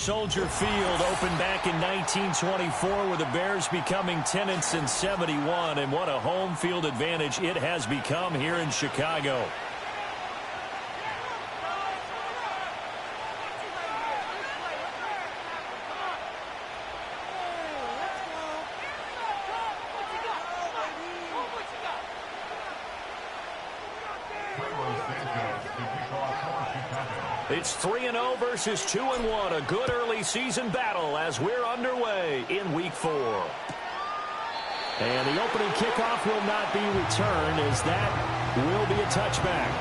Soldier Field opened back in 1924 with the Bears becoming 10-71, and what a home field advantage it has become here in Chicago. It's 3-0 versus 2-1. A good early season battle as we're underway in Week 4. And the opening kickoff will not be returned, as that will be a touchback.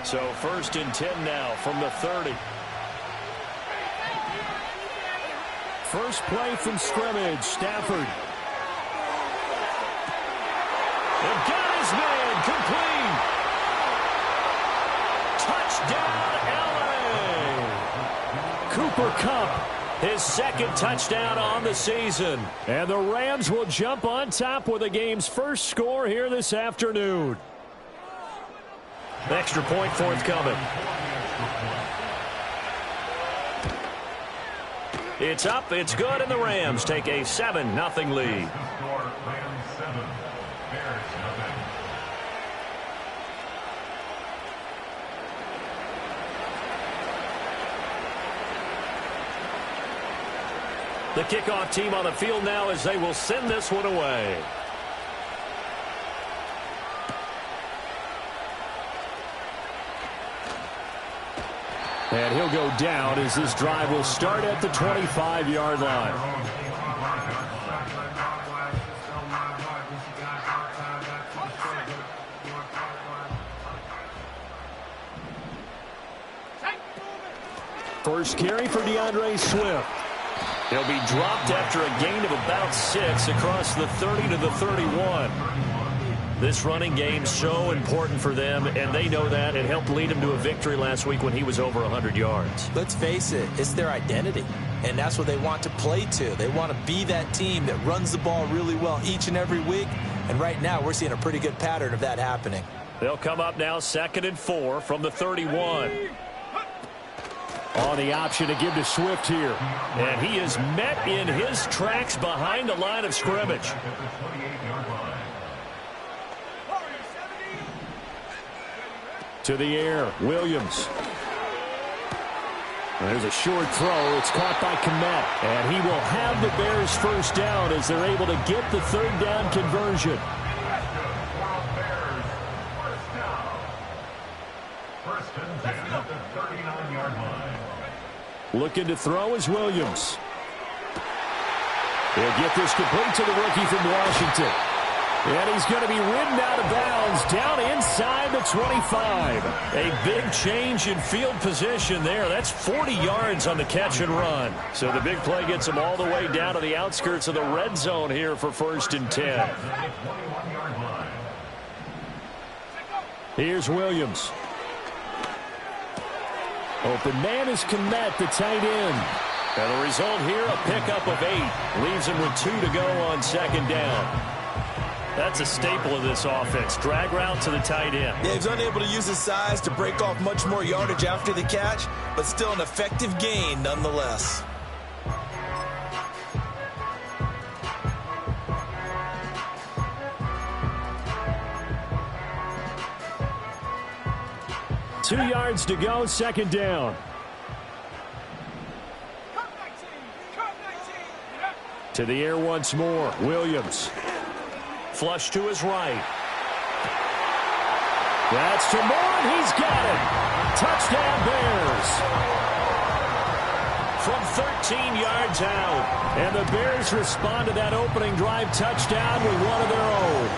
So 1st and 10 now from the 30. First play from scrimmage, Stafford. They've got his man, complete. Touchdown, LA. Cooper Kupp, his second touchdown on the season. And the Rams will jump on top with the game's first score here this afternoon. Extra point forthcoming. It's up, it's good, and the Rams take a 7-0 lead. The kickoff team on the field now as they will send this one away. And he'll go down as this drive will start at the 25-yard line. First carry for DeAndre Swift. He'll be dropped after a gain of about 6 across the 30 to the 31. This running game so important for them, and they know that. It helped lead them to a victory last week when he was over 100 yards. Let's face it, it's their identity, and that's what they want to play to. They want to be that team that runs the ball really well each and every week, and right now we're seeing a pretty good pattern of that happening. They'll come up now 2nd and 4 from the 31. On the option to give to Swift here. And he is met in his tracks behind the line of scrimmage. To the air, Williams. There's a short throw. It's caught by Kmet. And he will have the Bears first down as they're able to get the third down conversion. Looking to throw is Williams. He'll get this complete to the rookie from Washington. And he's going to be ridden out of bounds down inside the 25. A big change in field position there. That's 40 yards on the catch and run. So the big play gets him all the way down to the outskirts of the red zone here for 1st and 10. Here's Williams. Open man is Kmet, the tight end. And the result here, a pickup of 8. Leaves him with 2 to go on 2nd down. That's a staple of this offense. Drag route to the tight end. Yeah, he's unable to use his size to break off much more yardage after the catch, but still an effective gain nonetheless. Two yards to go, 2nd down. To the air once more, Williams. Flush to his right. That's to Moore, and he's got it. Touchdown, Bears. From 13 yards out. And the Bears respond to that opening drive touchdown with one of their own.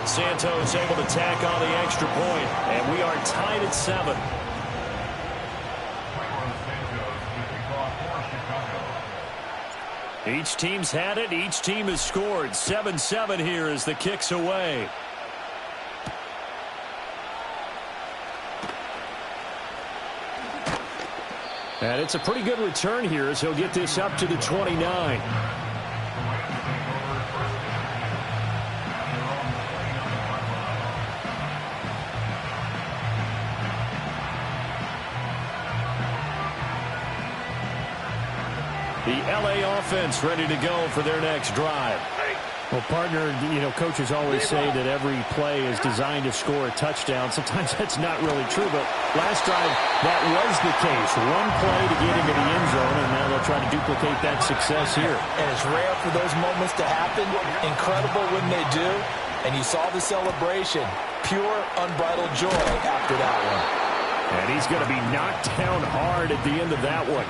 Santos able to tack on the extra point, and we are tied at 7. Each team's had it. Each team has scored. 7-7 here as the kick's away. And it's a pretty good return here as he'll get this up to the 29. The LA offense ready to go for their next drive. Well, partner, coaches always say that every play is designed to score a touchdown. Sometimes that's not really true, but last drive, that was the case. One play to get into the end zone, and now they'll try to duplicate that success here. And it's rare for those moments to happen. Incredible when they do. And you saw the celebration. Pure, unbridled joy after that one. And he's going to be knocked down hard at the end of that one.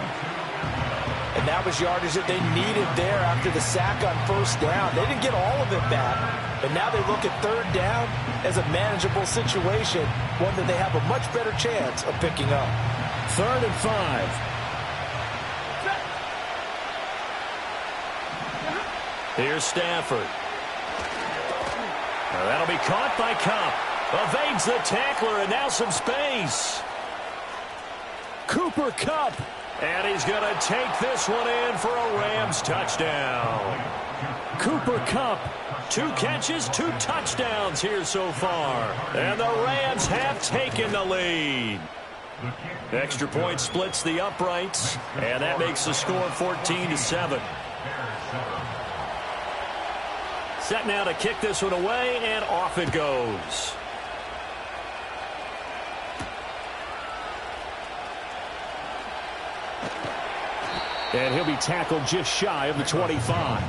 And that was yardage that they needed there after the sack on first down. They didn't get all of it back, but now they look at third down as a manageable situation, one that they have a much better chance of picking up. 3rd and 5. Here's Stafford. Now that'll be caught by Kupp. Evades the tackler, and now some space. Cooper Kupp. And he's going to take this one in for a Rams touchdown. Cooper Kupp, 2 catches, 2 touchdowns here so far. And the Rams have taken the lead. Extra point splits the uprights, and that makes the score 14-7. Set now to kick this one away, and off it goes. And he'll be tackled just shy of the 25.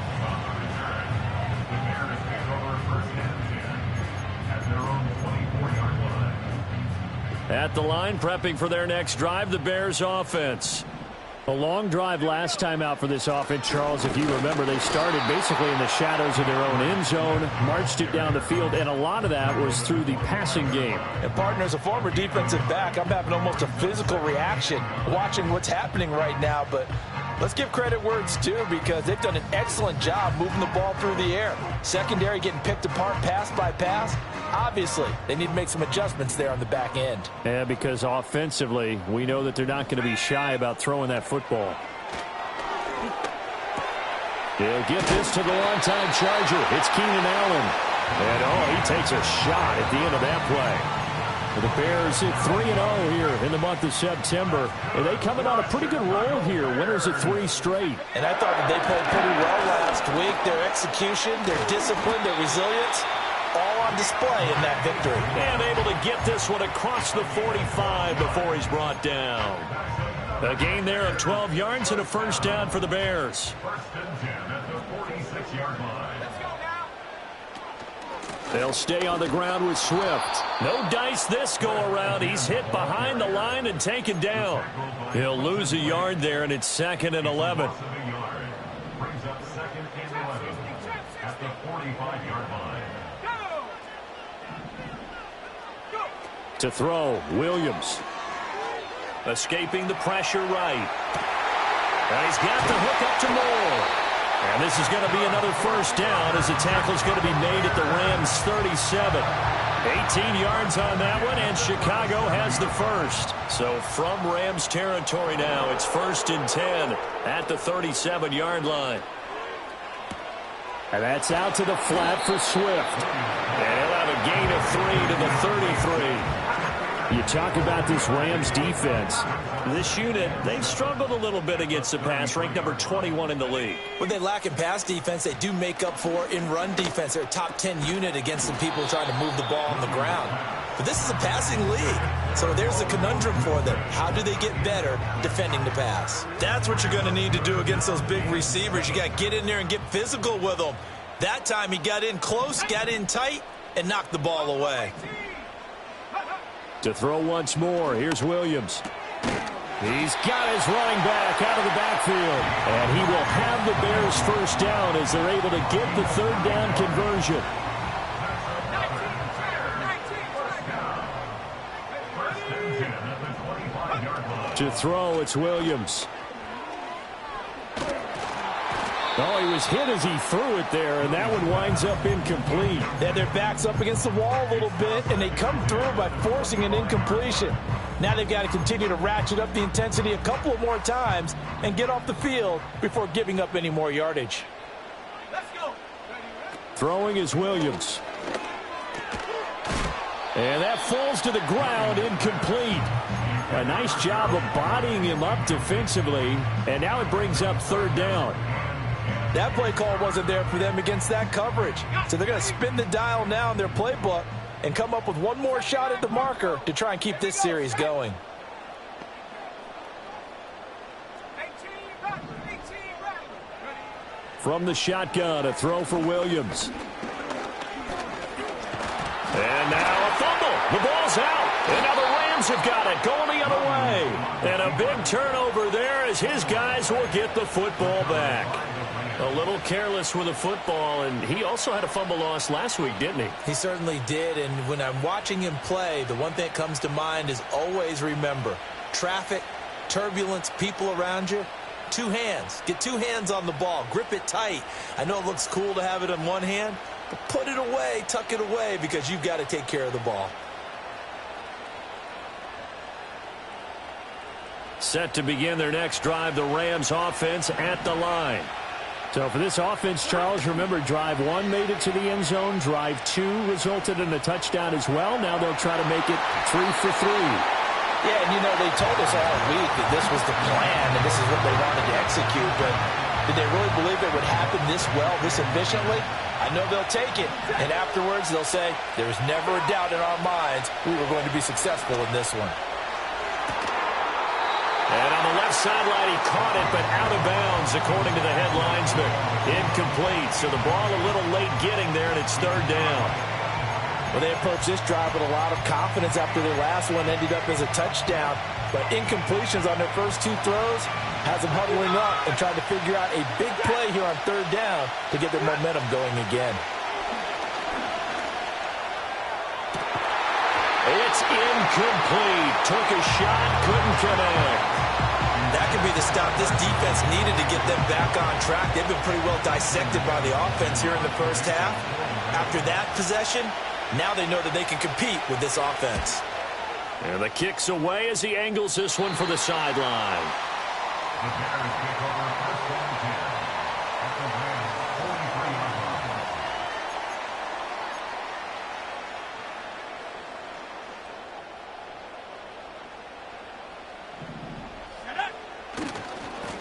At the line, prepping for their next drive, the Bears offense. A long drive last time out for this offense, Charles. If you remember, they started basically in the shadows of their own end zone, marched it down the field, and a lot of that was through the passing game. And partner, as a former defensive back, I'm having almost a physical reaction watching what's happening right now, but let's give credit where it's due because they've done an excellent job moving the ball through the air. Secondary getting picked apart pass by pass. Obviously, they need to make some adjustments there on the back end. Yeah, because offensively, we know that they're not going to be shy about throwing that football. They'll give this to the longtime Charger. It's Keenan Allen. And, he takes a shot at the end of that play. The Bears hit 3-0 here in the month of September. And they coming on a pretty good roll here. Winners of 3 straight. And I thought that they played pretty well last week. Their execution, their discipline, their resilience, all on display in that victory. And able to get this one across the 45 before he's brought down. A gain there of 12 yards and a first down for the Bears. They'll stay on the ground with Swift. No dice this go around. He's hit behind the line and taken down. He'll lose a yard there, and it's 2nd and 11. To throw, Williams. Escaping the pressure right. And he's got the hook up to Moore. And this is going to be another first down as the tackle's going to be made at the Rams 37. 18 yards on that one, and Chicago has the first. So from Rams territory now, it's 1st and 10 at the 37-yard line. And that's out to the flat for Swift. And he'll have a gain of 3 to the 33. You talk about this Rams defense. This unit, they've struggled a little bit against the pass, ranked number 21 in the league. When they lack in pass defense, they do make up for in run defense. They're a top 10 unit against the people trying to move the ball on the ground. But this is a passing league. So there's a conundrum for them. How do they get better defending the pass? That's what you're going to need to do against those big receivers. You got to get in there and get physical with them. That time he got in close, got in tight, and knocked the ball away. To throw once more, here's Williams. He's got his running back out of the backfield. And he will have the Bears first down as they're able to get the 3rd down conversion. To throw, it's Williams. Oh, he was hit as he threw it there, and that one winds up incomplete. Yeah, their back's up against the wall a little bit, and they come through by forcing an incompletion. Now they've got to continue to ratchet up the intensity a couple of more times and get off the field before giving up any more yardage. Let's go. Throwing is Williams. And that falls to the ground, incomplete. A nice job of bodying him up defensively, and now it brings up third down. That play call wasn't there for them against that coverage. So they're going to spin the dial now in their playbook and come up with one more shot at the marker to try and keep this series going. From the shotgun, a throw for Williams. And now a fumble. The ball's out. And now the Rams have got it, going the other way. And a big turnover there as his guys will get the football back. A little careless with the football, and he also had a fumble loss last week, didn't he? He certainly did, and when I'm watching him play, the one thing that comes to mind is always remember, traffic, turbulence, people around you, two hands. Get two hands on the ball. Grip it tight. I know it looks cool to have it in one hand, but put it away, tuck it away, because you've got to take care of the ball. Set to begin their next drive, the Rams offense at the line. So for this offense, Charles, remember, drive 1 made it to the end zone. Drive 2 resulted in a touchdown as well. Now they'll try to make it 3 for 3. Yeah, and you know, they told us all week that this was the plan and this is what they wanted to execute, but did they really believe it would happen this well, this efficiently? I know they'll take it, and afterwards they'll say, there's never a doubt in our minds we were going to be successful in this one. And on the left sideline, he caught it, but out of bounds, according to the head linesman. Incomplete, so the ball a little late getting there, and it's third down. Well, they approached this drive with a lot of confidence after their last one ended up as a touchdown. But incompletions on their first 2 throws has them huddling up and trying to figure out a big play here on third down to get their momentum going again. It's incomplete. Took a shot, couldn't connect. That could be the stop this defense needed to get them back on track. They've been pretty well dissected by the offense here in the first half. After that possession, now they know that they can compete with this offense. And the kick's away as he angles this one for the sideline. The Bears take over first and 10 at the Rams 43-yard line.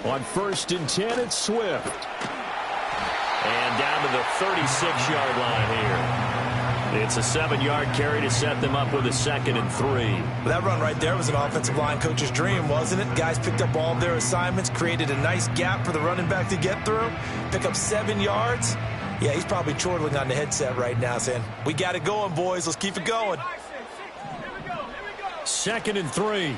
On 1st and 10, it's Swift. And down to the 36-yard line here. It's a 7-yard carry to set them up with a 2nd and 3. That run right there was an offensive line coach's dream, wasn't it? Guys picked up all of their assignments, created a nice gap for the running back to get through, pick up 7 yards. Yeah, he's probably chortling on the headset right now saying, we got it going, boys. Let's keep it going. 2nd and 3.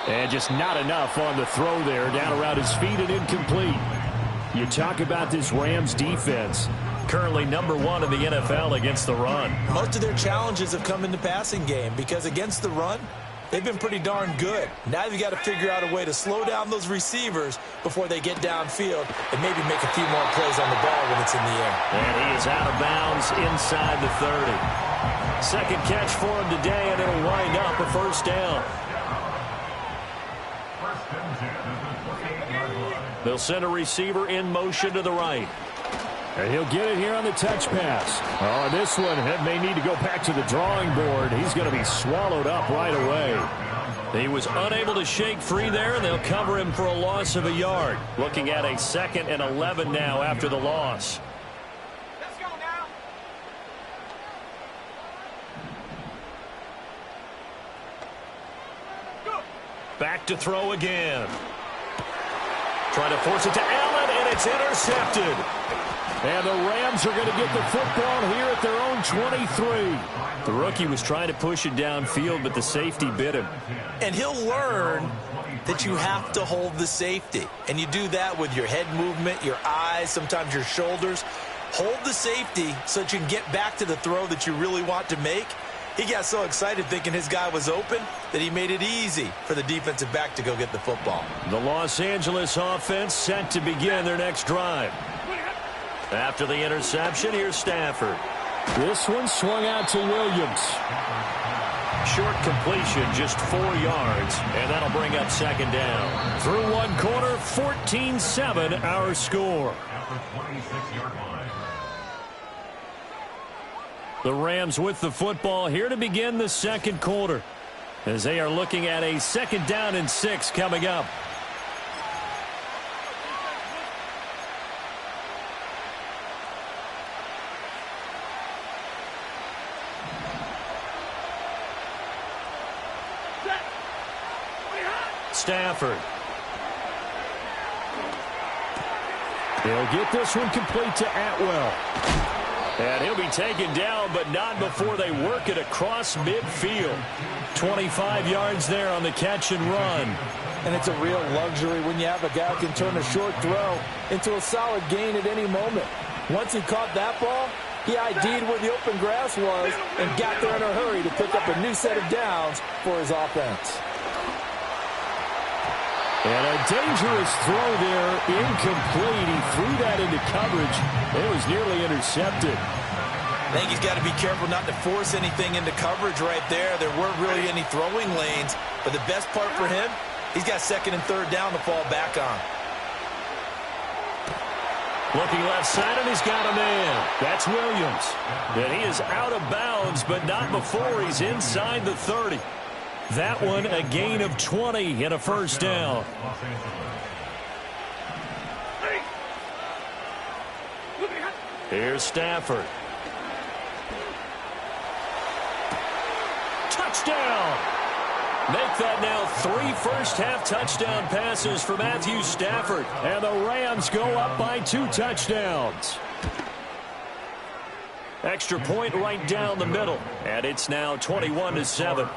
And just not enough on the throw there. Down around his feet and incomplete. You talk about this Rams defense. Currently #1 in the NFL against the run. Most of their challenges have come in the passing game because against the run, they've been pretty darn good. Now they've got to figure out a way to slow down those receivers before they get downfield and maybe make a few more plays on the ball when it's in the air. And he is out of bounds inside the 30. Second catch for him today, and it'll wind up a first down. They'll send a receiver in motion to the right. And he'll get it here on the touch pass. Oh, this one may need to go back to the drawing board. He's going to be swallowed up right away. He was unable to shake free there, and they'll cover him for a loss of a yard. Looking at a 2nd and 11 now after the loss. Let's go now. Back to throw again. Trying to force it to Allen, and it's intercepted. And the Rams are going to get the football here at their own 23. The rookie was trying to push it downfield, but the safety bit him. And he'll learn that you have to hold the safety. And you do that with your head movement, your eyes, sometimes your shoulders. Hold the safety so that you can get back to the throw that you really want to make. He got so excited thinking his guy was open that he made it easy for the defensive back to go get the football. The Los Angeles offense set to begin their next drive. After the interception, here's Stafford. This one swung out to Williams. Short completion, just 4 yards, and that'll bring up 2nd down. Through one quarter, 14-7 our score. At the 26-yard line. The Rams with the football here to begin the second quarter, as they are looking at a 2nd down and 6 coming up. Stafford. He'll get this one complete to Atwell. And he'll be taken down, but not before they work it across midfield. 25 yards there on the catch and run. And it's a real luxury when you have a guy who can turn a short throw into a solid gain at any moment. Once he caught that ball, he ID'd where the open grass was and got there in a hurry to pick up a new set of downs for his offense. And a dangerous throw there, incomplete. He threw that into coverage. It was nearly intercepted. I think he's got to be careful not to force anything into coverage right there. There weren't really any throwing lanes. But the best part for him, he's got 2nd and 3rd down to fall back on. Looking left side, and he's got a man. That's Williams. And he is out of bounds, but not before he's inside the 30. That one a gain of 20 and a 1st down. Here's Stafford. Touchdown! Make that now 3 first-half touchdown passes for Matthew Stafford. And the Rams go up by 2 touchdowns. Extra point right down the middle. And it's now 21-7.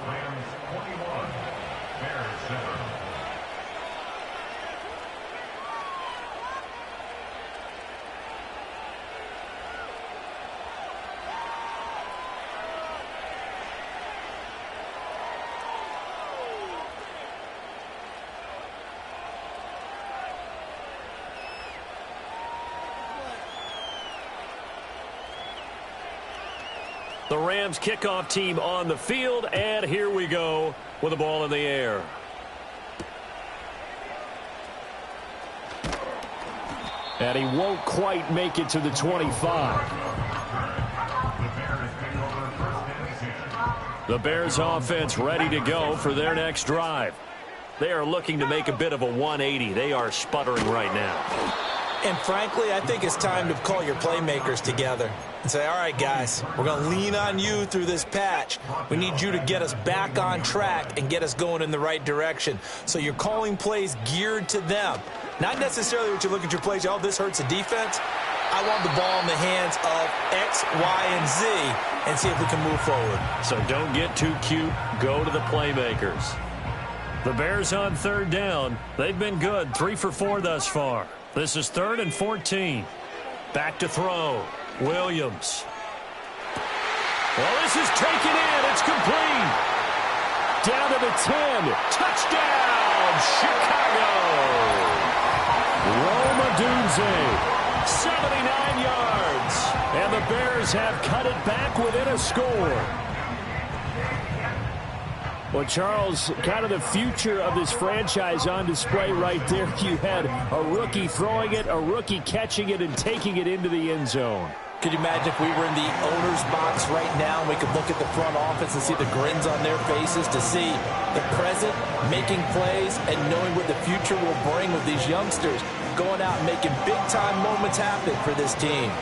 The Rams kickoff team on the field, and here we go with the ball in the air. And he won't quite make it to the 25. The Bears offense ready to go for their next drive. They are looking to make a bit of a 180. They are sputtering right now. And frankly, I think it's time to call your playmakers together and say, all right, guys, we're going to lean on you through this patch. We need you to get us back on track and get us going in the right direction. So you're calling plays geared to them. Not necessarily what you look at your plays, oh, this hurts the defense. I want the ball in the hands of X, Y, and Z and see if we can move forward. So don't get too cute. Go to the playmakers. The Bears on 3rd down. They've been good, 3 for 4 thus far. This is 3rd and 14. Back to throw. Williams. Well, this is taken in. It's complete. Down to the 10. Touchdown, Chicago. Rome Odunze, 79 yards. And the Bears have cut it back within a score. Well, Charles, kind of the future of this franchise on display right there. You had a rookie throwing it, a rookie catching it, and taking it into the end zone. Could you imagine if we were in the owner's box right now and we could look at the front office and see the grins on their faces to see the present, making plays, and knowing what the future will bring with these youngsters going out and making big-time moments happen for this team.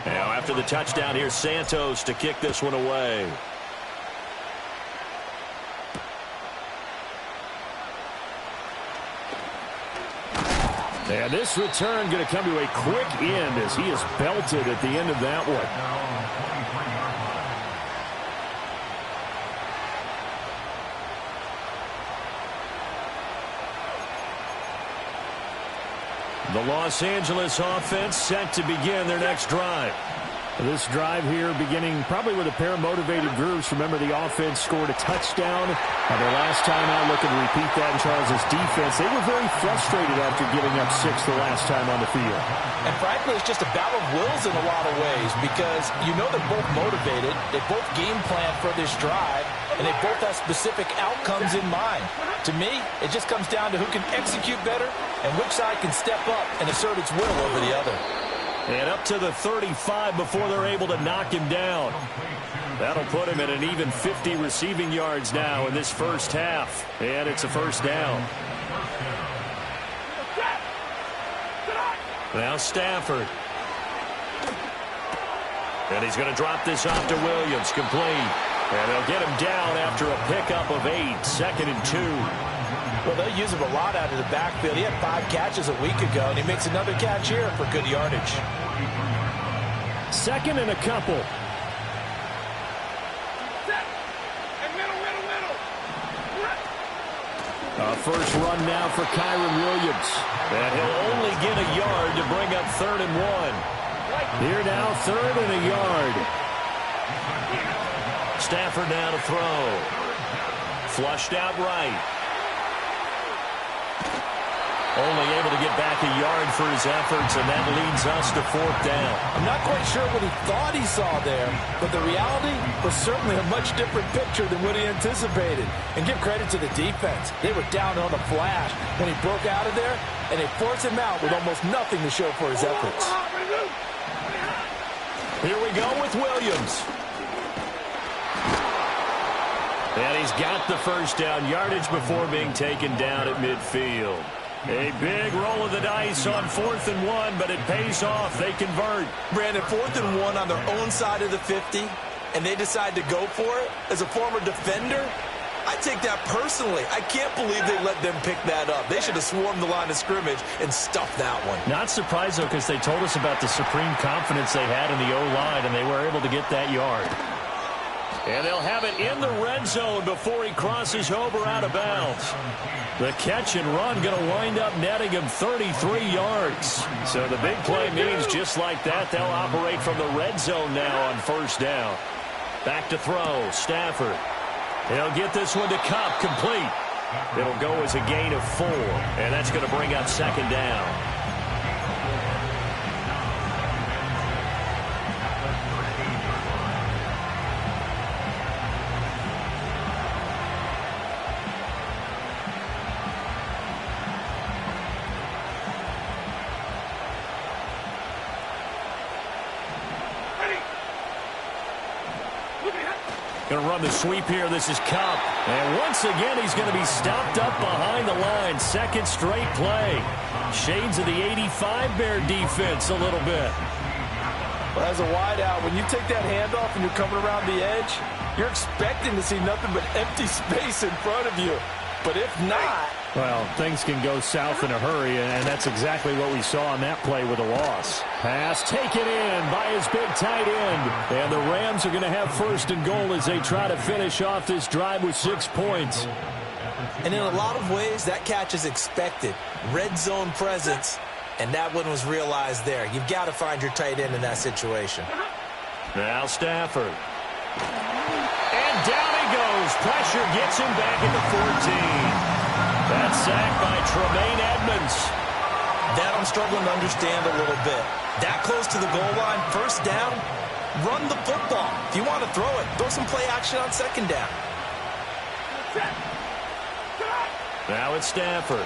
Now, after the touchdown, here's Santos to kick this one away. And this return going to come to a quick end as he is belted at the end of that one. The Los Angeles offense set to begin their next drive. This drive here beginning probably with a pair of motivated groups. Remember, the offense scored a touchdown. Their last time out, looking to repeat that in Charles's defense. They were very frustrated after giving up 6 the last time on the field. And frankly, it's just a battle of wills in a lot of ways because you know they're both motivated. They both game plan for this drive, and they both have specific outcomes in mind. To me, it just comes down to who can execute better and which side can step up and assert its will over the other. And up to the 35 before they're able to knock him down. That'll put him at an even 50 receiving yards now in this first half. And it's a first down. Now Stafford. And he's going to drop this off to Williams, complete. And they'll get him down after a pickup of 8, 2nd and 2. Well, they'll use him a lot out of the backfield. He had 5 catches a week ago, and he makes another catch here for good yardage. 2nd and a couple. A first run now for Kyron Williams. And he'll only get a yard to bring up 3rd and 1. Here now, 3rd and a yard. Stafford now to throw. Flushed out right. Only able to get back a yard for his efforts, and that leads us to 4th down. I'm not quite sure what he thought he saw there, but the reality was certainly a much different picture than what he anticipated. And give credit to the defense. They were down on the flash when he broke out of there, and they forced him out with almost nothing to show for his efforts. Here we go with Williams. And he's got the first down, yardage before being taken down at midfield. A big roll of the dice on 4th and 1, but it pays off. They convert. Brandon, 4th and 1 on their own side of the 50, and they decide to go for it. As a former defender, I take that personally. I can't believe they let them pick that up. They should have swarmed the line of scrimmage and stuffed that one. Not surprised, though, because they told us about the supreme confidence they had in the O-line, and they were able to get that yard. And they'll have it in the red zone before he crosses over out of bounds. The catch and run going to wind up netting him 33 yards. So the big play means just like that, they'll operate from the red zone now on 1st down. Back to throw, Stafford. He'll get this one to Kupp, complete. It'll go as a gain of 4, and that's going to bring up 2nd down. Going to run the sweep here. This is Kupp. And once again, he's going to be stopped up behind the line. 2nd straight play. Shades of the 85 Bear defense a little bit. Well, as a wideout, when you take that handoff and you're coming around the edge, you're expecting to see nothing but empty space in front of you. But if not... Well, things can go south in a hurry, and that's exactly what we saw on that play with a loss. Pass taken in by his big tight end. And the Rams are going to have 1st and goal as they try to finish off this drive with 6 points. And in a lot of ways, that catch is expected. Red zone presence, and that one was realized there. You've got to find your tight end in that situation. Now Stafford. And down he goes. Pressure gets him back at the 14. That's sacked by Tremaine Edmonds. That I'm struggling to understand a little bit. That close to the goal line, 1st down, run the football. If you want to throw it, throw some play action on 2nd down. Now it's Stafford.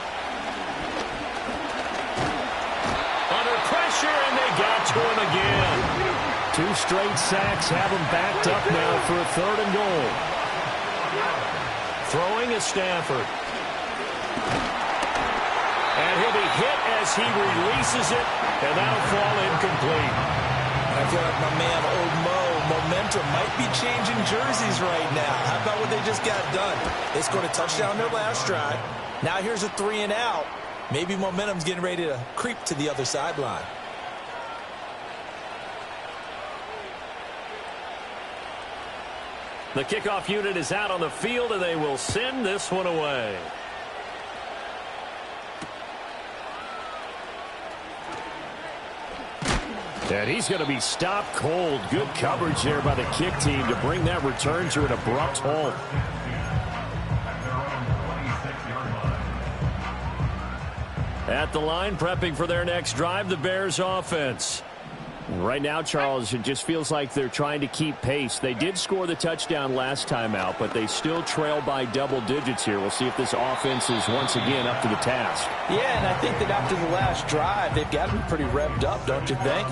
Under pressure, and they got to him again. 2 straight sacks have him backed up now for a 3rd and goal. Throwing is Stafford. And he'll be hit as he releases it, and that'll fall incomplete. I feel like my man, Old Mo, momentum might be changing jerseys right now. How about what they just got done? They scored a touchdown their last drive. Now here's a 3 and out. Maybe momentum's getting ready to creep to the other sideline. The kickoff unit is out on the field, and they will send this one away. And he's going to be stopped cold. Good coverage there by the kick team to bring that return to an abrupt halt. At the line, prepping for their next drive, the Bears offense. Right now, Charles, it just feels like they're trying to keep pace. They did score the touchdown last time out, but they still trail by double digits here. We'll see if this offense is once again up to the task. Yeah, and I think that after the last drive, they've got to be pretty revved up, don't you think?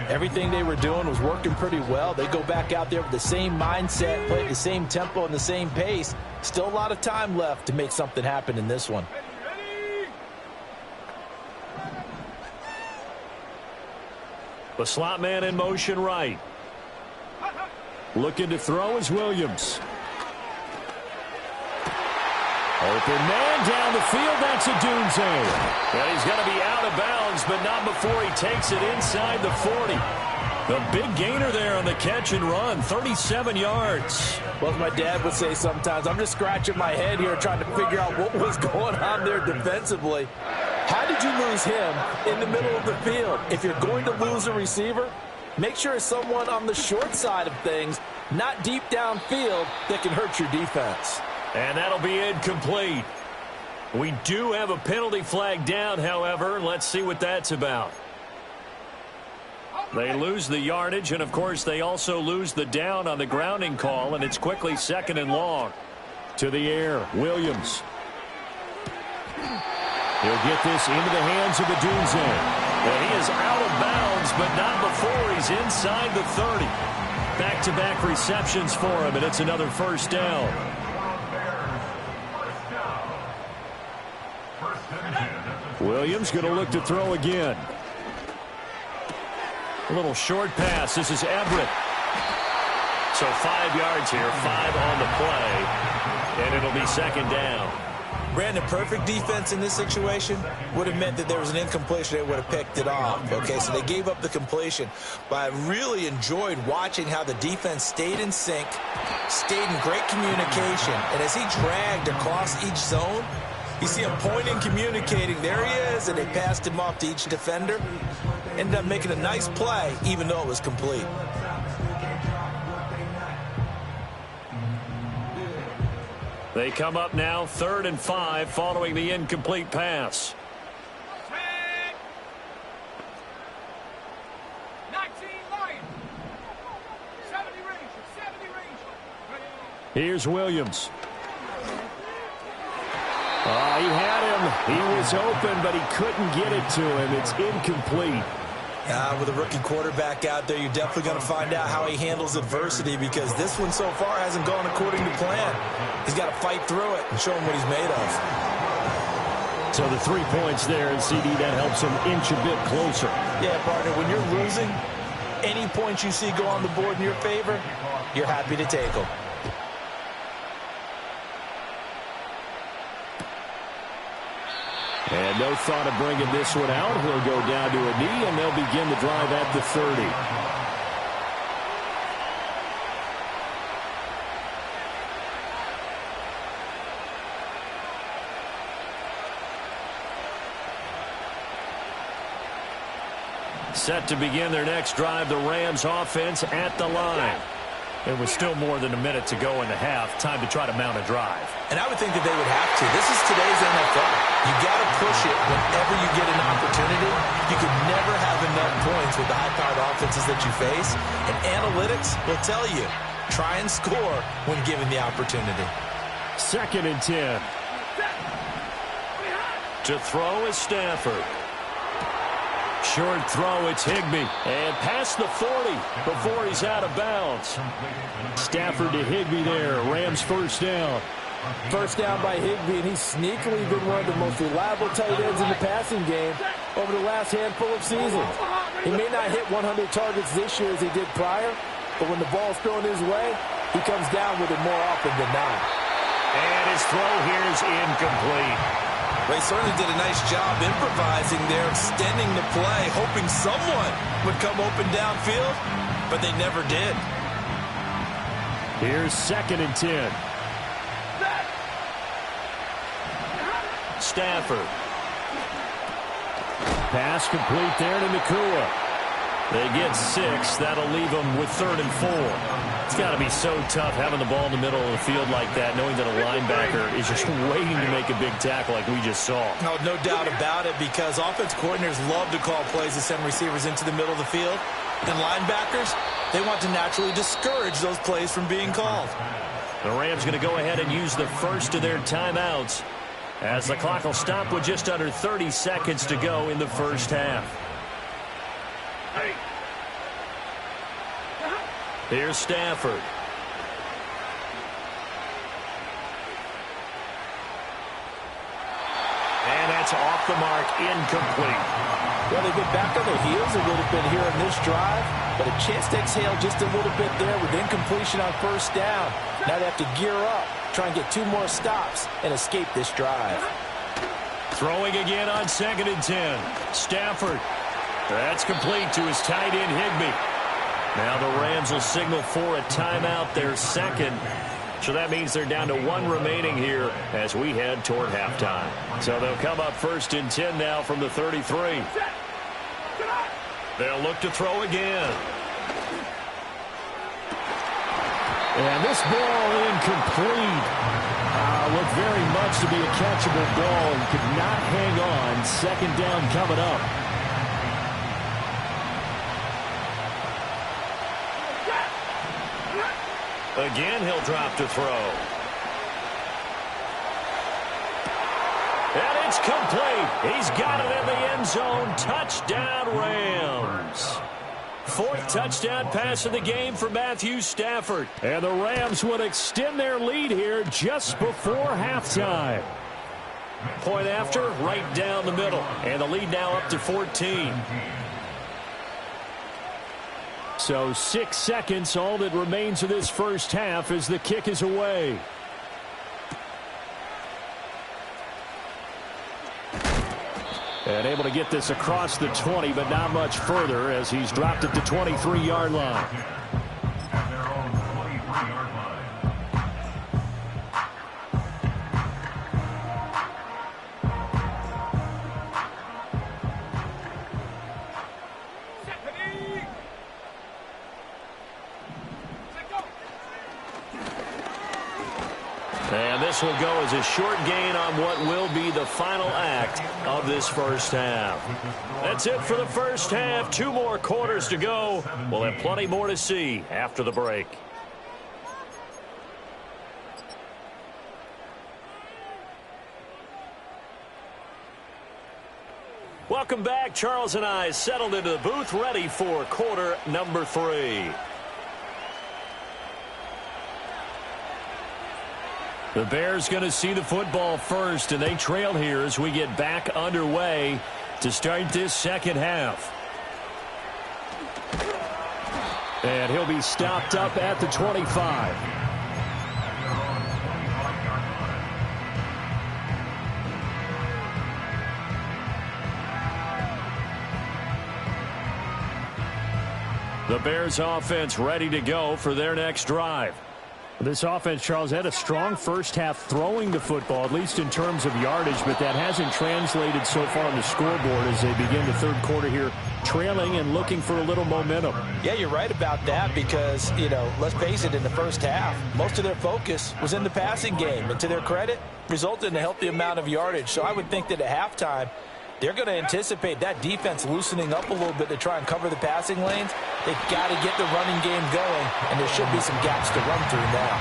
Everything they were doing was working pretty well. They go back out there with the same mindset, play at the same tempo and the same pace. Still a lot of time left to make something happen in this one. The slot man in motion right. Looking to throw is Williams. Open man down the field. That's a Dunze. And he's going to be out of bounds, but not before he takes it inside the 40. The big gainer there on the catch and run, 37 yards. Well, as my dad would say sometimes, I'm just scratching my head here trying to figure out what was going on there defensively. How did you lose him in the middle of the field? If you're going to lose a receiver, make sure it's someone on the short side of things, not deep downfield, that can hurt your defense. And that'll be incomplete. We do have a penalty flag down, however. Let's see what that's about. They lose the yardage, and, of course, they also lose the down on the grounding call, and it's quickly 2nd and long. To the air, Williams. He'll get this into the hands of the Dunze. And he is out of bounds, but not before he's inside the 30. Back-to-back receptions for him, and it's another first down. Williams going to look to throw again. A little short pass. This is Everett. So 5 yards here, 5 on the play, and it'll be 2nd down. Brandon, perfect defense in this situation would have meant that there was an incompletion. They would have picked it off. Okay, so they gave up the completion. But I really enjoyed watching how the defense stayed in sync, stayed in great communication. And as he dragged across each zone, you see him pointing, communicating. There he is, and they passed him off to each defender. Ended up making a nice play, even though it was complete. They come up now 3rd and 5 following the incomplete pass. Here's Williams. He had him. He was open, but he couldn't get it to him. It's incomplete. With a rookie quarterback out there, you're definitely going to find out how he handles adversity, because this one so far hasn't gone according to plan. He's got to fight through it and show him what he's made of. So the 3 points there, and CD, that helps him inch a bit closer. Yeah, partner, when you're losing, any points you see go on the board in your favor, you're happy to take them. And no thought of bringing this one out. He'll go down to a knee, and they'll begin the drive at the 30. Set to begin their next drive, the Rams offense at the line. There was still more than a minute to go in the half. Time to try to mount a drive. And I would think that they would have to. This is today's NFL. You got to push it whenever you get an opportunity. You can never have enough points with the high-powered offenses that you face. And analytics will tell you, try and score when given the opportunity. 2nd and 10. To throw is Stafford. Short throw, it's Higbee. And past the 40 before he's out of bounds. Stafford to Higbee there. Rams first down. First down by Higbee, and he's sneakily been one of the most reliable tight ends in the passing game over the last handful of seasons. He may not hit 100 targets this year as he did prior, but when the ball's thrown his way, he comes down with it more often than not. And his throw here is incomplete. They certainly did a nice job improvising there, extending the play, hoping someone would come open downfield, but they never did. Here's 2nd and 10. Stafford. Pass complete there to Nakua. They get 6. That'll leave them with 3rd and 4. It's got to be so tough having the ball in the middle of the field like that, knowing that a linebacker is just waiting to make a big tackle like we just saw. No doubt about it, because offense coordinators love to call plays to send receivers into the middle of the field. And linebackers, they want to naturally discourage those plays from being called. The Rams going to go ahead and use the first of their timeouts as the clock will stop with just under 30 seconds to go in the first half. Here's Stafford. And that's off the mark, incomplete. Well, they've been back on their heels a little bit here in this drive, but a chance to exhale just a little bit there with incompletion on first down. Now they have to gear up, try and get 2 more stops, and escape this drive. Throwing again on 2nd and 10. Stafford. That's complete to his tight end, Higbee. Now the Rams will signal for a timeout, their second. So that means they're down to 1 remaining here as we head toward halftime. So they'll come up 1st and 10 now from the 33. They'll look to throw again. And this ball incomplete. Looked very much to be a catchable ball and could not hang on. 2nd down coming up. Again, he'll drop to throw. And it's complete. He's got it in the end zone. Touchdown, Rams. 4th touchdown pass of the game for Matthew Stafford. And the Rams would extend their lead here just before halftime. Point after, right down the middle. And the lead now up to 14. So 6 seconds, all that remains of this first half as the kick is away. And able to get this across the 20, but not much further as he's dropped at the 23-yard line. At their own 23-yard line. And this will go as a short gain on what will be the final act of this first half. That's it for the first half. 2 more quarters to go. We'll have plenty more to see after the break. Welcome back. Charles and I settled into the booth, ready for quarter number 3. The Bears going to see the football first, and they trail here as we get back underway to start this second half. And he'll be stopped up at the 25. The Bears offense ready to go for their next drive. This offense, Charles, had a strong first half throwing the football, at least in terms of yardage, but that hasn't translated so far on the scoreboard as they begin the third quarter here, trailing and looking for a little momentum. Yeah, you're right about that because, let's face it, in the first half, most of their focus was in the passing game, and to their credit, resulted in a healthy amount of yardage. So I would think that at halftime, they're going to anticipate that defense loosening up a little bit to try and cover the passing lanes. They've got to get the running game going, and there should be some gaps to run through now.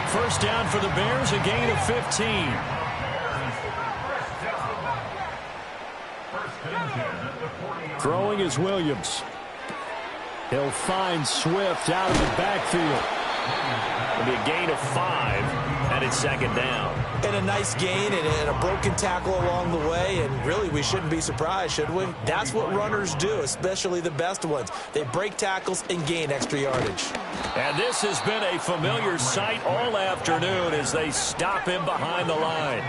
First down for the Bears, a gain of 15. Throwing is Williams. He'll find Swift out of the backfield. It'll be a gain of 5, and it's 2nd down. And a nice gain and a broken tackle along the way, and really we shouldn't be surprised, should we? That's what runners do, especially the best ones. They break tackles and gain extra yardage. And this has been a familiar sight all afternoon as they stop him behind the line.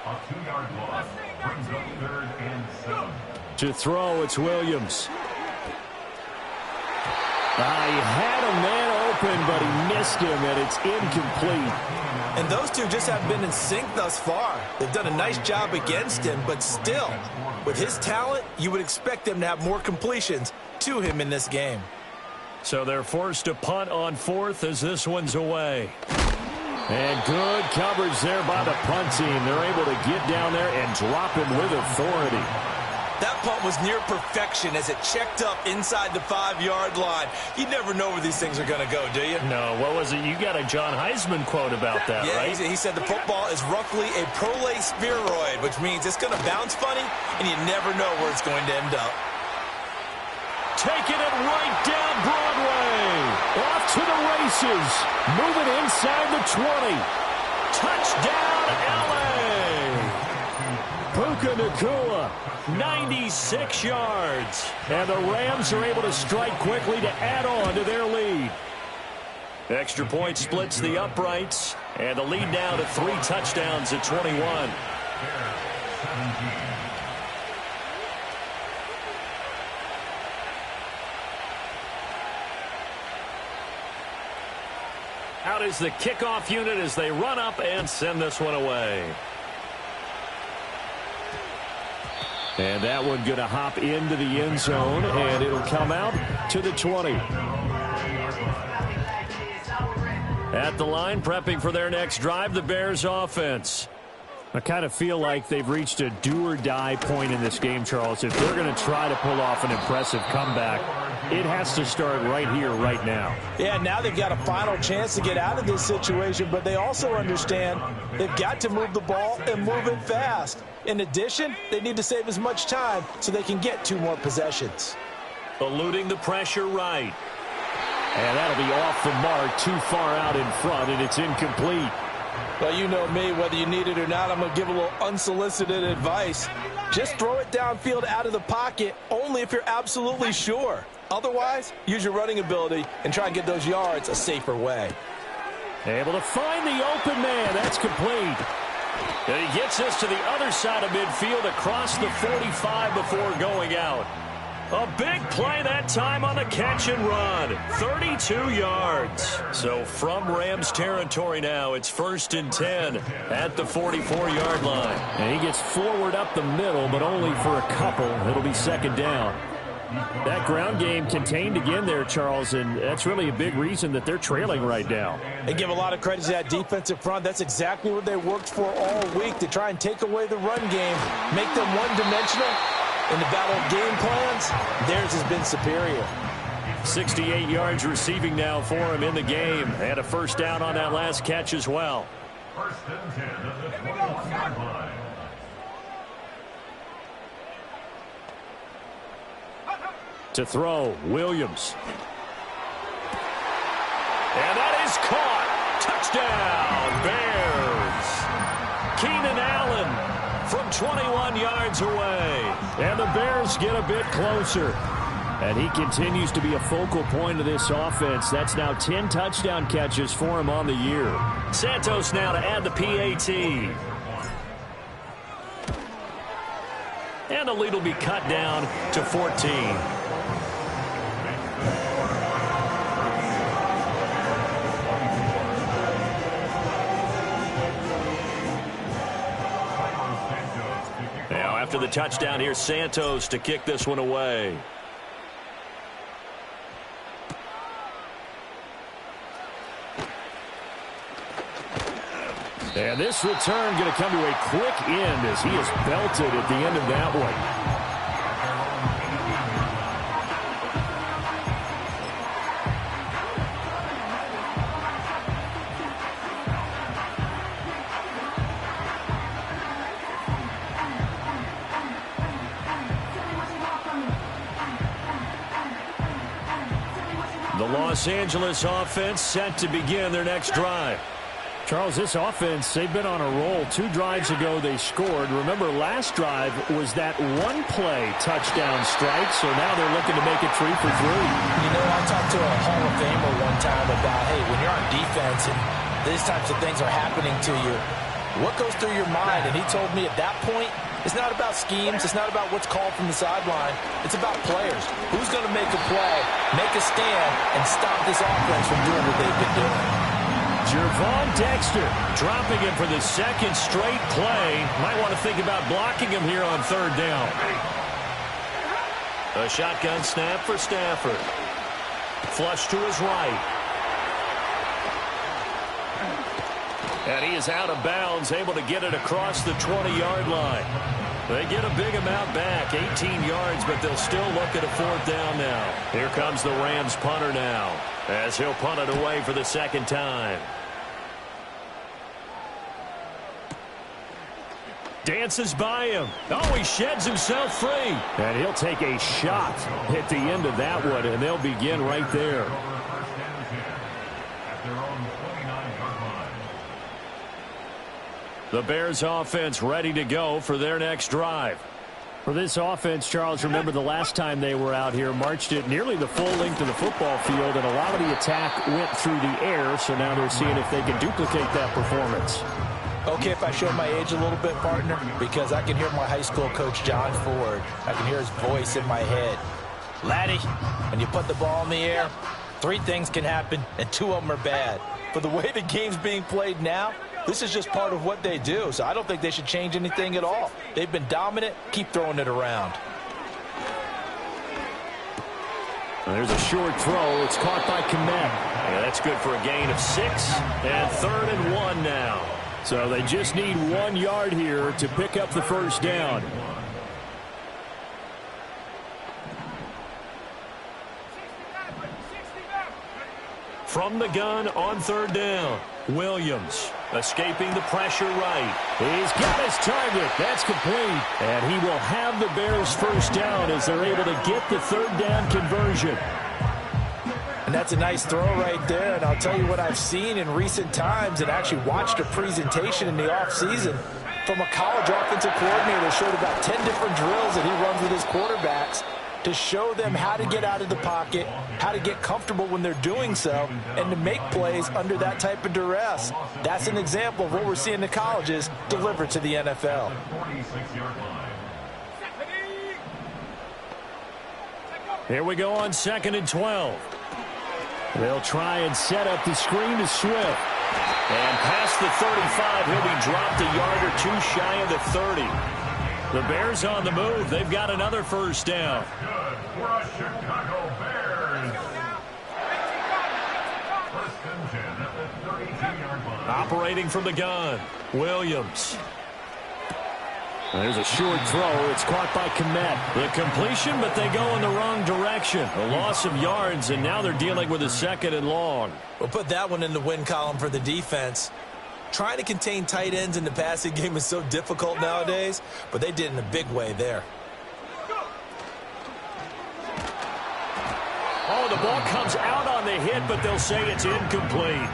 A 2-yard loss brings up 3rd and 7. To throw, it's Williams. He had a man open, but he missed him, and it's incomplete. And those two just haven't been in sync thus far. They've done a nice job against him, but still, with his talent, you would expect them to have more completions to him in this game. So they're forced to punt on 4th as this one's away. And good coverage there by the punt team. They're able to get down there and drop him with authority. That punt was near perfection as it checked up inside the 5-yard line. You never know where these things are going to go, do you? No, what was it? You got a John Heisman quote about that, yeah, right? He said the football is roughly a prolate spheroid, which means it's going to bounce funny, and you never know where it's going to end up. Taking it right down Broadway. Off to the races. Moving inside the 20. Touchdown, L.A. Puka Nacua, 96 yards. And the Rams are able to strike quickly to add on to their lead. Extra point splits the uprights. And the lead now to 3 touchdowns at 21. Out is the kickoff unit as they run up and send this one away. And that one going to hop into the end zone, and it'll come out to the 20. At the line, prepping for their next drive, the Bears offense. I kind of feel like they've reached a do-or-die point in this game, Charles. If they're going to try to pull off an impressive comeback, it has to start right here, right now. Yeah, now they've got a final chance to get out of this situation, but they also understand they've got to move the ball and move it fast. In addition, they need to save as much time so they can get 2 more possessions. Eluding the pressure right. And that'll be off the mark, too far out in front, and it's incomplete. Well, you know me, whether you need it or not, I'm going to give a little unsolicited advice. Just throw it downfield out of the pocket, only if you're absolutely sure. Otherwise, use your running ability and try and get those yards a safer way. Able to find the open man. That's complete. And he gets us to the other side of midfield across the 45 before going out. A big play that time on the catch and run. 32 yards. So from Rams territory now, it's 1st and 10 at the 44-yard line. And he gets forward up the middle, but only for a couple. It'll be 2nd down. That ground game contained again there, Charles, and that's really a big reason that they're trailing right now. They give a lot of credit to that defensive front. That's exactly what they worked for all week, to try and take away the run game, make them one-dimensional. In the battle of game plans, theirs has been superior. 68 yards receiving now for him in the game. And a 1st down on that last catch as well. 1st and 10 at the 21-yard line. To throw, Williams. And that is caught. Touchdown, Bears. Keenan Allen from 21 yards away. And the Bears get a bit closer. And he continues to be a focal point of this offense. That's now 10 touchdown catches for him on the year. Santos now to add the PAT. And the lead will be cut down to 14. Now after the touchdown, here's Santos to kick this one away. And this return going to come to a quick end as he is belted at the end of that one. The Los Angeles offense set to begin their next drive. Charles, this offense, they've been on a roll. 2 drives ago they scored. Remember, last drive was that one-play touchdown strike, so now they're looking to make it 3 for 3. You know, I talked to a Hall of Famer one time about, hey, when you're on defense and these types of things are happening to you, what goes through your mind? And he told me at that point, it's not about schemes. It's not about what's called from the sideline. It's about players. Who's going to make a play, make a stand, and stop this offense from doing what they've been doing? Gervon Dexter dropping him for the 2nd straight play. Might want to think about blocking him here on 3rd down. A shotgun snap for Stafford. Flush to his right. And he is out of bounds, able to get it across the 20-yard line. They get a big amount back, 18 yards, but they'll still look at a 4th down now. Here comes the Rams punter now, as he'll punt it away for the 2nd time. Dances by him. Oh, he sheds himself free. And he'll take a shot at the end of that one, and they'll begin right there. The Bears offense ready to go for their next drive. For this offense, Charles, remember the last time they were out here, marched it nearly the full length of the football field, and a lot of the attack went through the air, so now they're seeing if they can duplicate that performance. Okay, if I show my age a little bit, partner, because I can hear my high school coach, John Ford. I can hear his voice in my head. Laddie, when you put the ball in the air, 3 things can happen, and 2 of them are bad. For the way the game's being played now, this is just part of what they do, so I don't think they should change anything at all. They've been dominant. Keep throwing it around. There's a short throw. It's caught by Kmet. Yeah, that's good for a gain of 6, and 3rd and 1 now. So they just need 1 yard here to pick up the 1st down. From the gun on 3rd down, Williams escaping the pressure right. He's got his target. That's complete. And he will have the Bears 1st down as they're able to get the 3rd down conversion. And that's a nice throw right there. And I'll tell you what I've seen in recent times and actually watched a presentation in the offseason from a college offensive coordinator that showed about 10 different drills that he runs with his quarterbacks to show them how to get out of the pocket, how to get comfortable when they're doing so, and to make plays under that type of duress. That's an example of what we're seeing in the colleges delivered to the NFL. Here we go on 2nd and 12. They'll try and set up the screen to Swift. And past the 35, he'll be dropped a yard or 2 shy of the 30. The Bears on the move. They've got another 1st down. Good for a Chicago Bears. 1st and 10 at the 32-yard line. Operating from the gun, Williams. There's a short throw. It's caught by Kmet. The completion, but they go in the wrong direction. A loss of yards, and now they're dealing with a 2nd and long. We'll put that one in the win column for the defense. Trying to contain tight ends in the passing game is so difficult nowadays, but they did in a big way there. Oh, the ball comes out on the hit, but they'll say it's incomplete.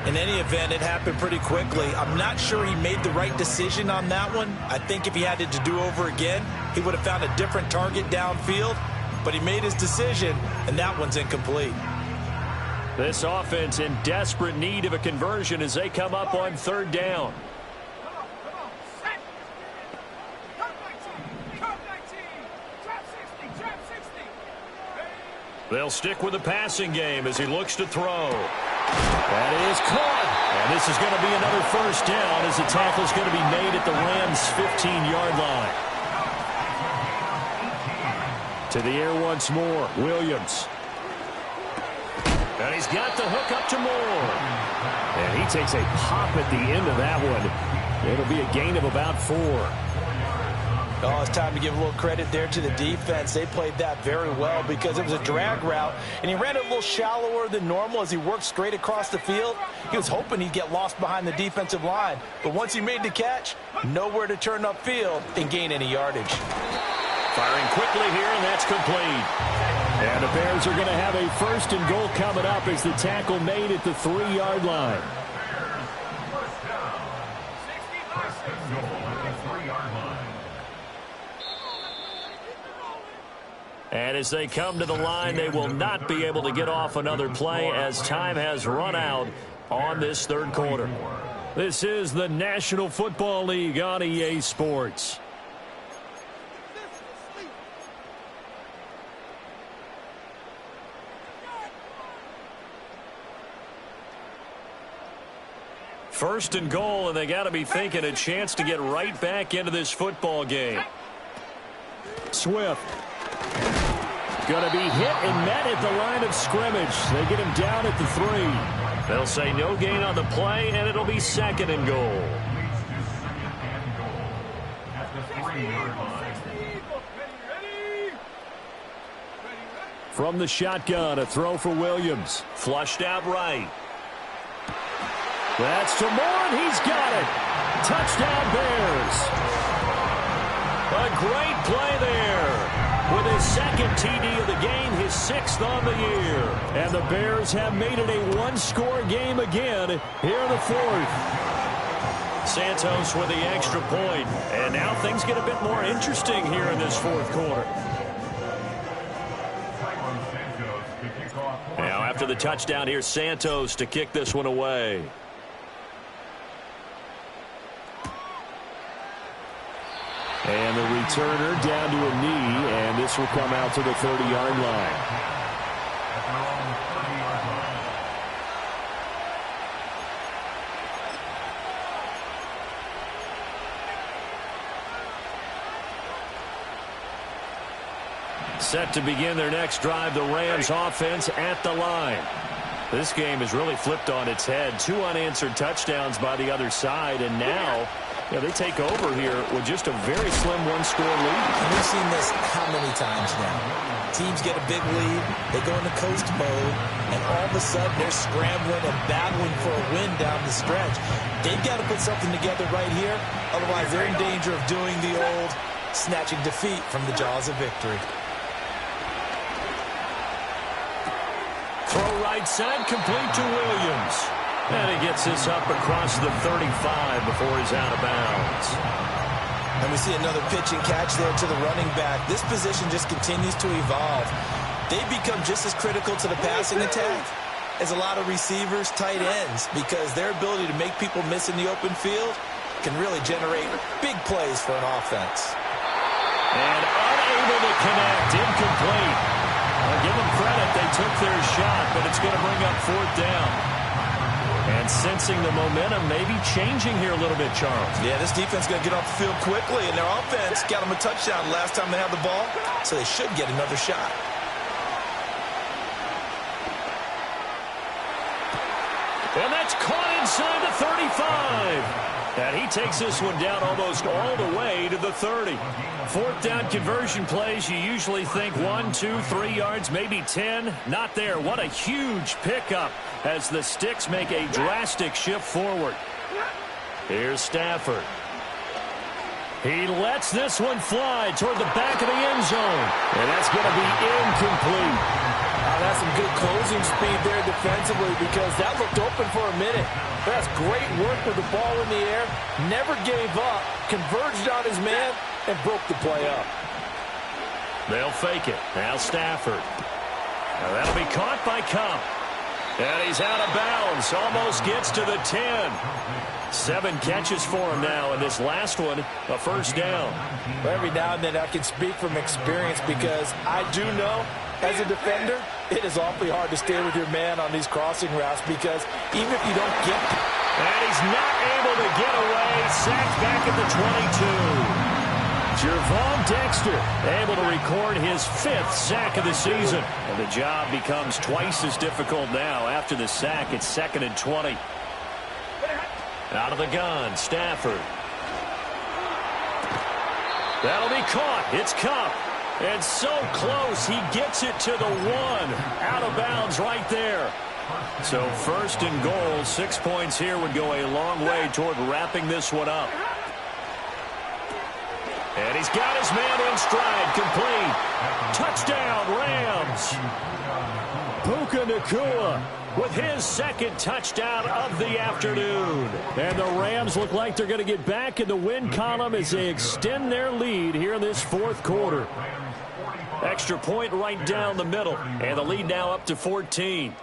In any event, it happened pretty quickly. I'm not sure he made the right decision on that one. I think if he had it to do over again, he would have found a different target downfield, but he made his decision, and that one's incomplete. This offense in desperate need of a conversion as they come up on 3rd down. They'll stick with the passing game as he looks to throw. That is caught. And this is going to be another 1st down as the tackle's going to be made at the Rams' 15-yard line. To the air once more, Williams. And he's got the hook up to Moore. And he takes a pop at the end of that one. It'll be a gain of about 4. Oh, it's time to give a little credit there to the defense. They played that very well because it was a drag route, and he ran it a little shallower than normal as he worked straight across the field. He was hoping he'd get lost behind the defensive line, but once he made the catch, nowhere to turn upfield and gain any yardage. Firing quickly here, and that's complete. And the Bears are going to have a 1st and goal coming up as the tackle made at the 3-yard line. And as they come to the line, they will not be able to get off another play as time has run out on this 3rd quarter. This is the National Football League on EA Sports. First and goal, and they got to be thinking a chance to get right back into this football game. Swift. Going to be hit and met at the line of scrimmage. They get him down at the 3. They'll say no gain on the play, and it'll be 2nd and goal. 30-yard line. From the shotgun, a throw for Williams. Flushed out right. That's to Moore, and he's got it. Touchdown, Bears. A great play there. With his second TD of the game, his 6th on the year. And the Bears have made it a one-score game again here in the 4th. Santos with the extra point. And now things get a bit more interesting here in this 4th quarter. Now after the touchdown, here's Santos to kick this one away. And the returner down to a knee, and this will come out to the 30-yard line. Set to begin their next drive, the Rams offense at the line. This game has really flipped on its head. 2 unanswered touchdowns by the other side, and now they take over here with just a very slim one-score lead. And we've seen this how many times now? Teams get a big lead, they go into coast mode, and all of a sudden they're scrambling and battling for a win down the stretch. They've got to put something together right here, otherwise they're in danger of doing the old snatching defeat from the jaws of victory. Throw right side, complete to Williams. And he gets this up across the 35 before he's out of bounds. And we see another pitch and catch there to the running back. This position just continues to evolve. They become just as critical to the passing attack as a lot of receivers, tight ends, because their ability to make people miss in the open field can really generate big plays for an offense. And unable to connect, incomplete. I'll give them credit, they took their shot, but it's going to bring up 4th down. And sensing the momentum maybe changing here a little bit, Charles. Yeah, this defense is going to get off the field quickly, and their offense got them a touchdown last time they had the ball, so they should get another shot. And that's caught inside the 35. And he takes this one down almost all the way to the 30. 4th down conversion plays, you usually think 1, 2, 3 yards, maybe 10. Not there. What a huge pickup as the Sticks make a drastic shift forward. Here's Stafford. He lets this one fly toward the back of the end zone. And that's going to be incomplete. That's some good closing speed there defensively, because that looked open for a minute. That's great work with the ball in the air. Never gave up. Converged on his man and broke the play up. They'll fake it. Now Stafford. Now that'll be caught by Cup. And he's out of bounds. Almost gets to the 10. 7 catches for him now, and this last one, a 1st down. Well, every now and then I can speak from experience, because I do know, as a defender, it is awfully hard to stay with your man on these crossing routes, because even if you don't get it. And he's not able to get away. Sacked back at the 22. Jervon Dexter able to record his 5th sack of the season. And the job becomes twice as difficult now. After the sack, it's 2nd and 20. Out of the gun, Stafford. That'll be caught. It's Cup. And so close, he gets it to the 1. Out of bounds right there. So 1st and goal, 6 points here would go a long way toward wrapping this one up. And he's got his man in stride, complete. Touchdown, Rams. Puka Nacua with his 2nd touchdown of the afternoon. And the Rams look like they're going to get back in the win column as they extend their lead here in this 4th quarter. Extra point right down the middle, and the lead now up to 14.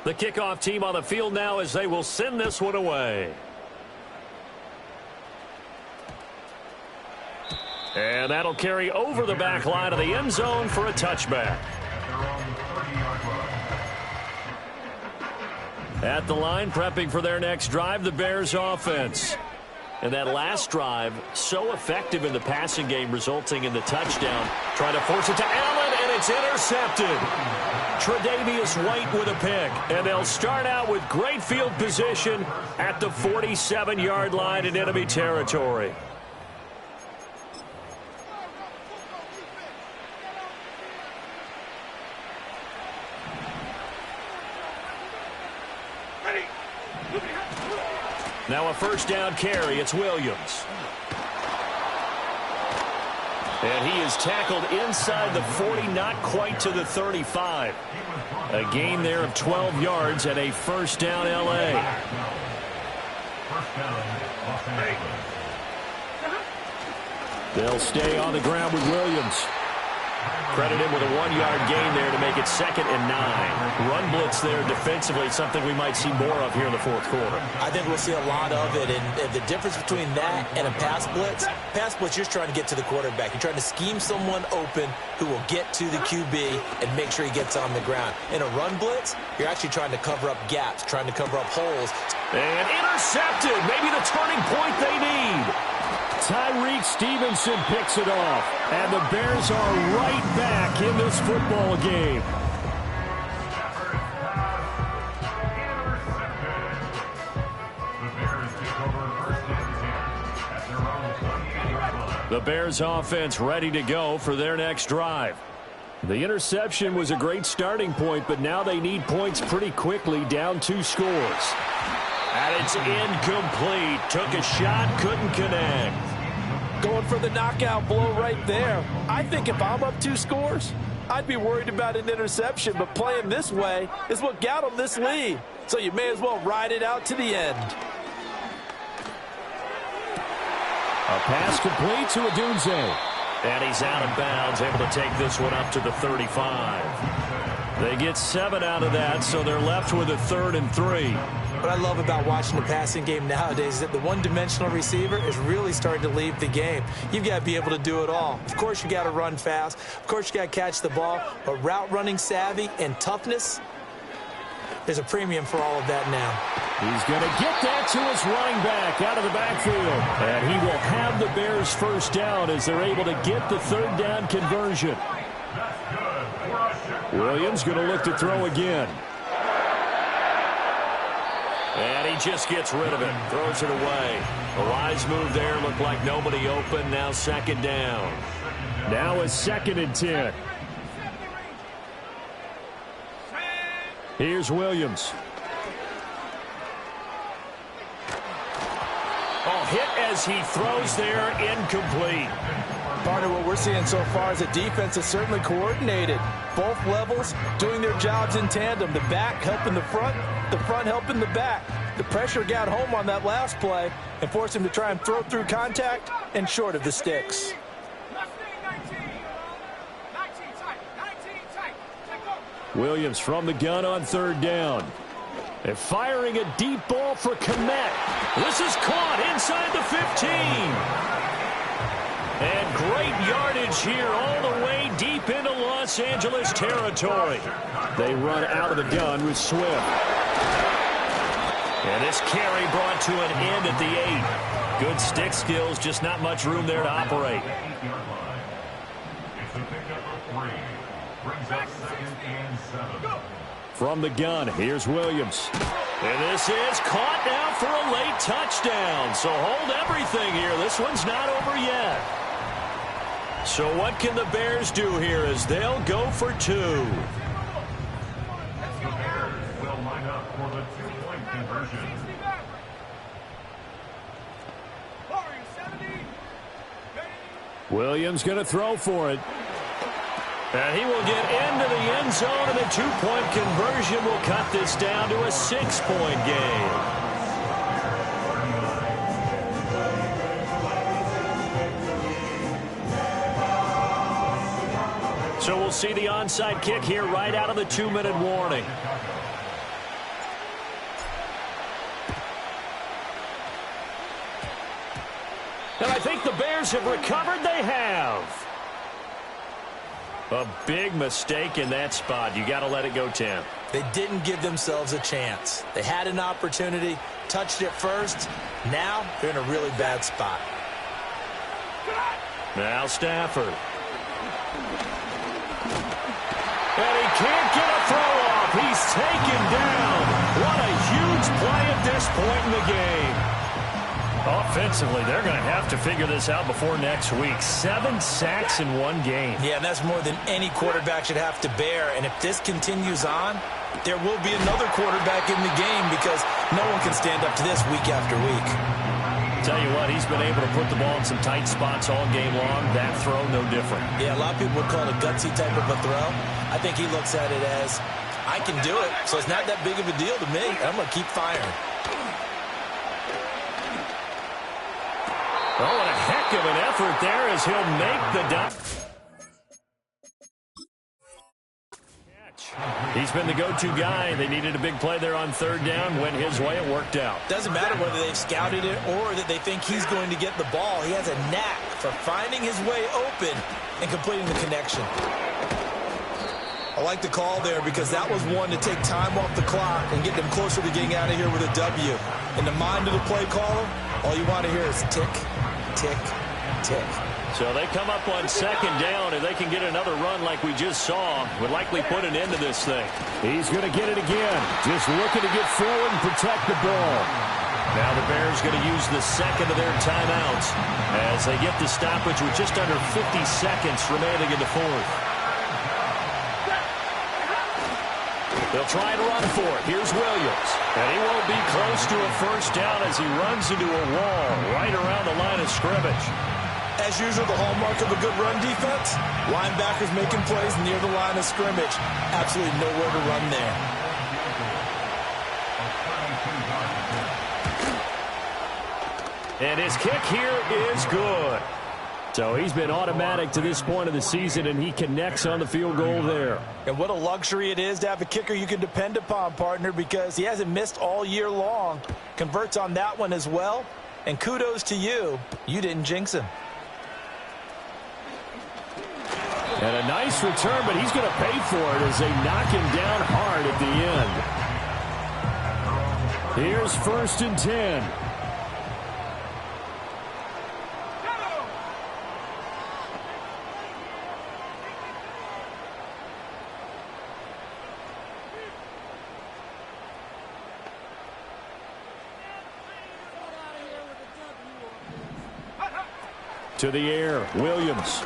The kickoff team on the field now as they will send this one away. And that'll carry over the back line of the end zone for a touchback. At the line, prepping for their next drive, the Bears offense. And that last drive, so effective in the passing game, resulting in the touchdown. Trying to force it to Allen, and it's intercepted. Tre'Davious White with a pick. And they'll start out with great field position at the 47-yard line in enemy territory. Now a first down carry. It's Williams. And he is tackled inside the 40, not quite to the 35. A gain there of 12 yards and a first down L.A. They'll stay on the ground with Williams. Credit him with a 1-yard gain there to make it 2nd and 9. Run blitz there defensively, something we might see more of here in the fourth quarter. I think we'll see a lot of it, and the difference between that and a pass blitz, you're trying to get to the quarterback. You're trying to scheme someone open who will get to the QB and make sure he gets on the ground. In a run blitz, you're actually trying to cover up gaps, trying to cover up holes. And intercepted, maybe the turning point they need. Tyreek Stevenson picks it off, and the Bears are right back in this football game. The Bears offense ready to go for their next drive. The interception was a great starting point, but now they need points pretty quickly, down 2 scores. And it's incomplete. Took a shot, couldn't connect. Going for the knockout blow right there. I think if I'm up 2 scores, I'd be worried about an interception, but playing this way is what got them this lead. So you may as well ride it out to the end. A pass complete to Odunze. And he's out of bounds, able to take this one up to the 35. They get 7 out of that, so they're left with a 3rd and 3. What I love about watching the passing game nowadays is that the one-dimensional receiver is really starting to leave the game. You've got to be able to do it all. Of course, you got to run fast. Of course, you got to catch the ball. But route running savvy and toughness, there's a premium for all of that now. He's going to get that to his running back out of the backfield. And he will have the Bears first down as they're able to get the 3rd down conversion. Williams going to look to throw again. And he just gets rid of it, throws it away. A wise move there, looked like nobody open, now 2nd down. Now a 2nd and 10. Here's Williams. Oh, hit as he throws there, incomplete. Part of what we're seeing so far is the defense is certainly coordinated. Both levels doing their jobs in tandem. The back helping the front helping the back. The pressure got home on that last play and forced him to try and throw through contact and short of the sticks. Williams from the gun on 3rd down. And firing a deep ball for Kmet. This is caught inside the 15. And great yardage here all the way deep into Los Angeles territory. They run out of the gun with Swift. And this carry brought to an end at the 8. Good stick skills, just not much room there to operate. From the gun, here's Williams. And this is caught now for a late touchdown. So hold everything here. This one's not over yet. So what can the Bears do here as they'll go for 2? Williams going to throw for it. And he will get into the end zone, and the 2-point conversion will cut this down to a 6-point game. So we'll see the onside kick here right out of the 2-minute warning. And I think the Bears have recovered. They have. A big mistake in that spot. You got to let it go, Tim. They didn't give themselves a chance. They had an opportunity, touched it first. Now they're in a really bad spot. Now Stafford. And he can't get a throw off. He's taken down. What a huge play at this point in the game. Offensively, they're going to have to figure this out before next week. 7 sacks in one game. Yeah, and that's more than any quarterback should have to bear. And if this continues on, there will be another quarterback in the game because no one can stand up to this week after week. Tell you what, he's been able to put the ball in some tight spots all game long. That throw, no different. Yeah, a lot of people would call it a gutsy type of a throw. I think he looks at it as, I can do it, so it's not that big of a deal to me. I'm going to keep firing. Oh, and a heck of an effort there as he'll make the catch. He's been the go-to guy. They needed a big play there on third down. Went his way. It worked out. Doesn't matter whether they've scouted it or that they think he's going to get the ball. He has a knack for finding his way open and completing the connection. I like the call there because that was one to take time off the clock and get them closer to getting out of here with a W. In the mind of the play caller, all you want to hear is tick, tick, tick. So they come up on second down, and they can get another run like we just saw. Would likely put an end to this thing. He's going to get it again. Just looking to get forward and protect the ball. Now the Bears going to use the second of their timeouts as they get the stoppage with just under 50 seconds remaining in the fourth. They'll try to run for it. Here's Williams. And he won't be close to a first down as he runs into a wall right around the line of scrimmage. As usual, the hallmark of a good run defense, linebackers making plays near the line of scrimmage. Absolutely nowhere to run there. And his kick here is good. So he's been automatic to this point of the season, and he connects on the field goal there. And what a luxury it is to have a kicker you can depend upon, partner, because he hasn't missed all year long. Converts on that one as well. And kudos to you. You didn't jinx him. And a nice return, but he's going to pay for it as they knock him down hard at the end. Here's 1st and 10. To the air, Williams.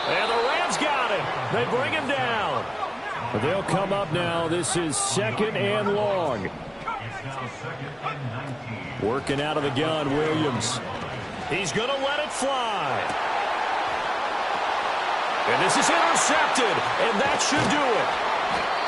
And the Rams got him. They bring him down. But they'll come up now. This is 2nd and long. Working out of the gun, Williams. He's going to let it fly. And this is intercepted. And that should do it.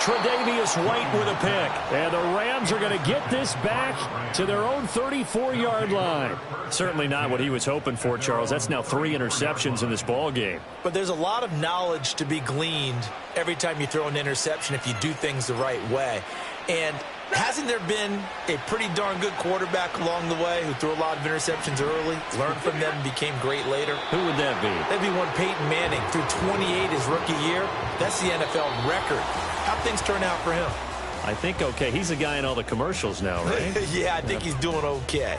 Tre'Davious White with a pick. And the Rams are going to get this back to their own 34-yard line. Certainly not what he was hoping for, Charles. That's now 3 interceptions in this ball game. But there's a lot of knowledge to be gleaned every time you throw an interception if you do things the right way. And hasn't there been a pretty darn good quarterback along the way who threw a lot of interceptions early, learned from them, and became great later? Who would that be? That'd be one Peyton Manning. Threw 28 his rookie year. That's the NFL record. How'd things turn out for him? I think okay. He's a guy in all the commercials now, right? Yeah, I think he's doing okay.